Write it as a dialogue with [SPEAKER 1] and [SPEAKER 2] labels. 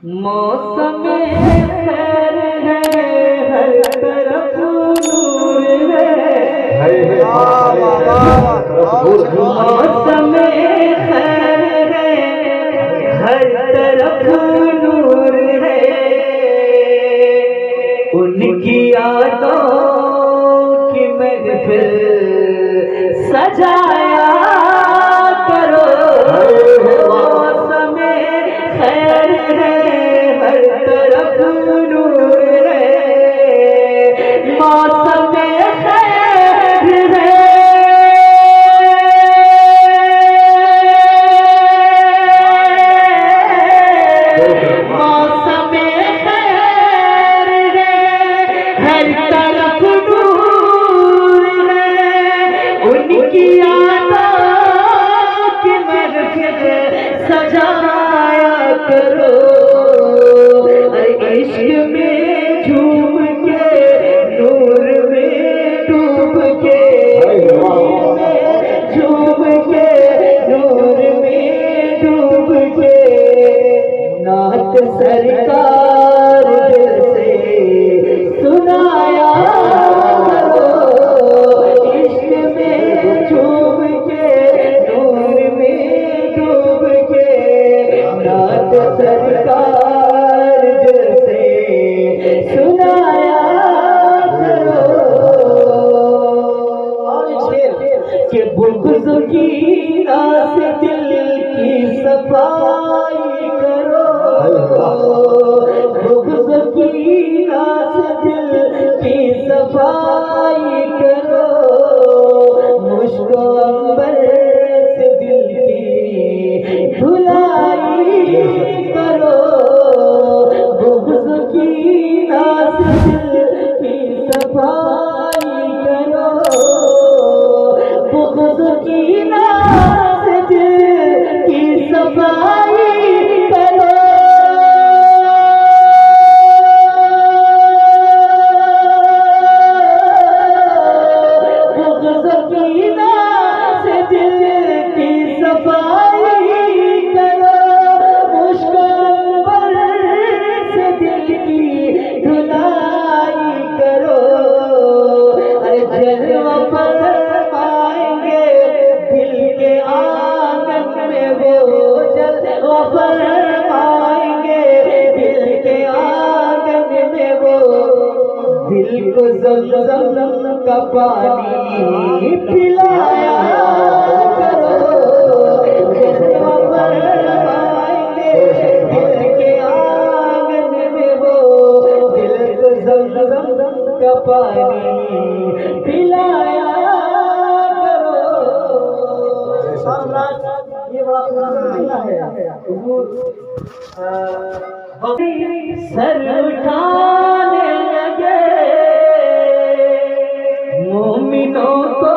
[SPEAKER 1] मौसम खैर है, हर तरफ नूर है। मौसम खैर है, हर तरफ नूर है। उनकी यादों की महफिल सजाया करो। मौसम खैर है, हर तरफ नूर है। मौसम खैर है, मौसम खैर है, हर तरफ नूर है। उनकी यादों की महफिल सजाया करो। इश्क में झूम के, नूर में डूब के, झूम के, नूर में डूब के, नात सरकार से सुनाया करो। इश्क में झूम के, नूर में डूब के, नात सरकार से सुनाया करो। कि बुग़्ज़ की रास दिल की सफाई करो। बुग़्ज़ की रास दिल की सफाई करो। मुश्को अंबर से दिल की धुलाई करो। बुग़्ज़ की रास दिल की सफाई करो। बुग़्ज़ की रास दिल की सफाई करो। बुग़्ज़ की रास दिल की सफाई करो। मुश्को अंबर से दिल की धुलाई करो। जलवा फरमाएंगे दिल के आंगन में वो, जलवा फरमाएंगे दिल के आंगन में वो। दिल को ज़मज़म का पानी पिलाया करो। जलवा फरमाएंगे दिल के आंगन में वो। दिल को ज़मज़म का पानी पिलाया करो। ये बड़ा पुराना है। सर उठाने लगे मोमिनों को